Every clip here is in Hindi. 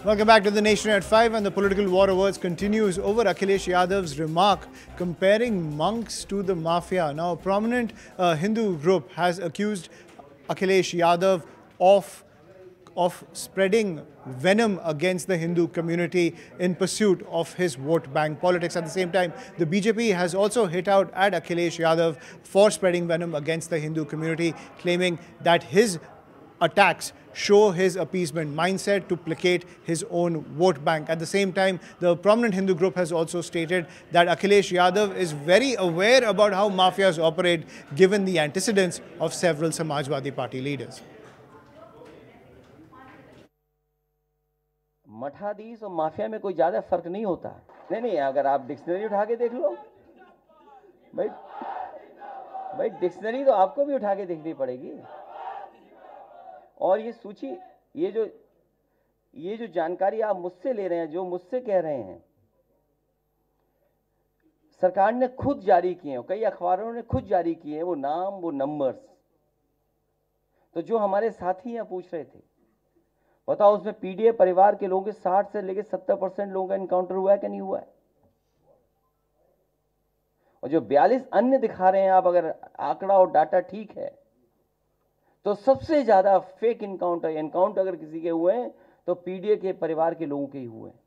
Welcome back to The Nation at 5, and the political war awards continues over Akhilesh Yadav's remark comparing monks to the mafia. Now, a prominent Hindu group has accused Akhilesh Yadav of spreading venom against the Hindu community in pursuit of his vote bank politics. At the same time, the BJP has also hit out at Akhilesh Yadav for spreading venom against the Hindu community, claiming that his attacks show his appeasement mindset to placate his own vote bank. At the same time, the prominent Hindu group has also stated that Akhilesh Yadav is very aware about how mafias operate, given the antecedents of several Samajwadi Party leaders. मठाधीश और माफिया में कोई ज्यादा फर्क नहीं होता है। नहीं, अगर आप डिक्शनरी उठा के देख लो भाई डिक्शनरी तो आपको भी उठा के देखनी पड़ेगी। और ये सूची, ये जो जानकारी आप मुझसे ले रहे हैं, जो मुझसे कह रहे हैं, सरकार ने खुद जारी किए हैं, कई अखबारों ने खुद जारी किए हैं वो नाम, वो नंबर्स। तो जो हमारे साथी यहाँ पूछ रहे थे, बताओ उसमें पीडीए परिवार के लोगों के 60 से लेकर 70% लोगों का इनकाउंटर हुआ है कि नहीं हुआ है? और जो 42 अन्य दिखा रहे हैं आप, अगर आंकड़ा और डाटा ठीक है, तो सबसे ज्यादा फेक इनकाउंटर अगर किसी के हुए हैं तो पीडीए के परिवार के लोगों के ही हुए हैं।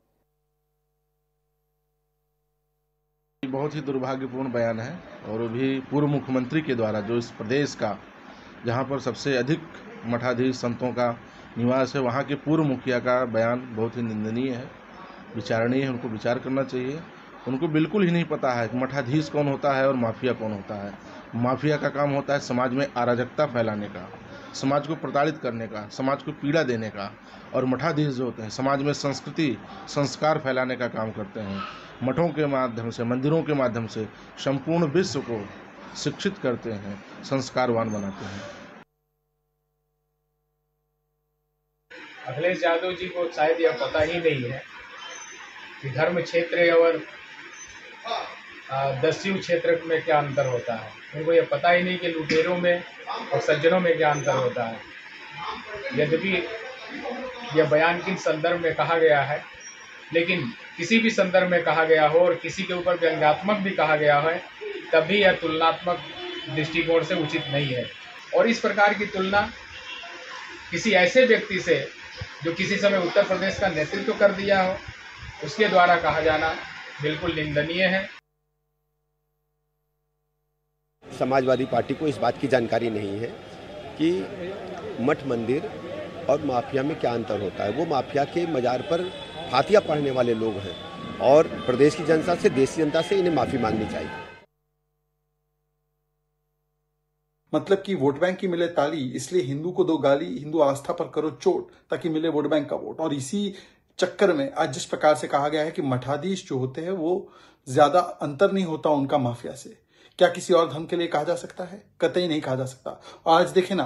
बहुत ही दुर्भाग्यपूर्ण बयान है, और वो भी पूर्व मुख्यमंत्री के द्वारा, जो इस प्रदेश का जहां पर सबसे अधिक मठाधीश संतों का निवास है, वहां के पूर्व मुखिया का बयान बहुत ही निंदनीय है, विचारणीय है। उनको विचार करना चाहिए। उनको बिल्कुल ही नहीं पता है कि मठाधीश कौन होता है और माफिया कौन होता है। माफिया का काम होता है समाज में अराजकता फैलाने का, समाज को प्रताड़ित करने का, समाज को पीड़ा देने का, और मठाधीश जो होते हैं समाज में संस्कृति संस्कार फैलाने का काम करते हैं। मठों के माध्यम से, मंदिरों के माध्यम से संपूर्ण विश्व को शिक्षित करते हैं, संस्कारवान बनाते हैं। अखिलेश यादव जी को शायद यह पता ही नहीं है कि धर्म क्षेत्र और दस्यु क्षेत्र में क्या अंतर होता है। उनको यह पता ही नहीं कि लुटेरों में और सज्जनों में क्या अंतर होता है। यद्यपि यह बयान किन संदर्भ में कहा गया है, लेकिन किसी भी संदर्भ में कहा गया हो और किसी के ऊपर व्यंग्यात्मक भी कहा गया है, तब भी यह तुलनात्मक दृष्टिकोण से उचित नहीं है। और इस प्रकार की तुलना किसी ऐसे व्यक्ति से जो किसी समय उत्तर प्रदेश का नेतृत्व कर दिया हो, उसके द्वारा कहा जाना बिल्कुल निंदनीय है। समाजवादी पार्टी को इस बात की जानकारी नहीं है कि मठ मंदिर और माफिया में क्या अंतर होता है। वो माफिया के मजार पर फातिया पढ़ने वाले लोग हैं, और प्रदेश की जनता से, देश की जनता से इन्हें माफी मांगनी चाहिए। मतलब कि वोट बैंक की मिले ताली, इसलिए हिंदू को दो गाली, हिंदू आस्था पर करो चोट, ताकि मिले वोट बैंक का वोट। और इसी चक्कर में आज जिस प्रकार से कहा गया है कि मठाधीश जो होते हैं वो ज्यादा अंतर नहीं होता उनका माफिया से, क्या किसी और धर्म के लिए कहा जा सकता है? कतई नहीं कहा जा सकता। और आज देखें ना,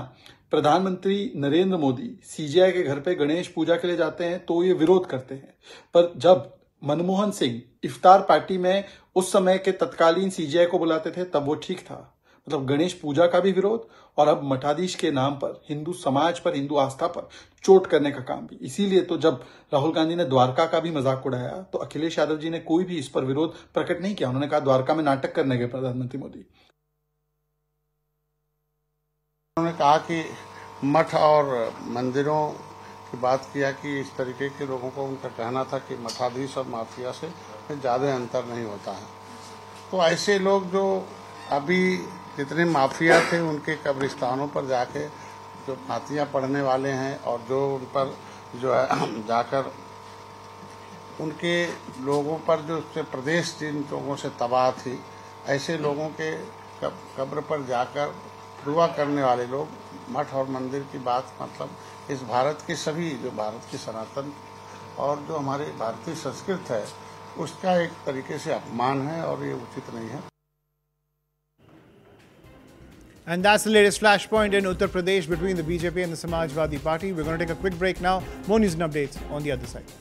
प्रधानमंत्री नरेंद्र मोदी सीजेआई के घर पे गणेश पूजा के लिए जाते हैं तो ये विरोध करते हैं, पर जब मनमोहन सिंह इफ्तार पार्टी में उस समय के तत्कालीन सीजेआई को बुलाते थे तब वो ठीक था। मतलब गणेश पूजा का भी विरोध, और अब मठाधीश के नाम पर, हिंदू समाज पर, हिंदू आस्था पर चोट करने का काम भी। इसीलिए तो जब राहुल गांधी ने द्वारका का भी मजाक उड़ाया तो अखिलेश यादव जी ने कोई भी इस पर विरोध प्रकट नहीं किया। उन्होंने कहा द्वारका में नाटक करने गए प्रधानमंत्री मोदी। उन्होंने कहा कि मठ और मंदिरों की बात किया कि इस तरीके के लोगों को उनका कहना था कि मठाधीश और माफिया से ज्यादा अंतर नहीं होता है। तो ऐसे लोग जो अभी जितने माफिया थे उनके कब्रिस्तानों पर जाके जो फातियाँ पढ़ने वाले हैं, और जो उन पर जो है जाकर उनके लोगों पर जो प्रदेश जिन लोगों से तबाह थी, ऐसे लोगों के कब्र पर जाकर दुआ करने वाले लोग, मठ और मंदिर की बात, मतलब इस भारत के सभी, जो भारत की सनातन और जो हमारे भारतीय संस्कृत है, उसका एक तरीके से अपमान है, और ये उचित नहीं है। And that's the latest flashpoint in Uttar Pradesh between the BJP and the Samajwadi Party. We're going to take a quick break now. More news and updates on the other side.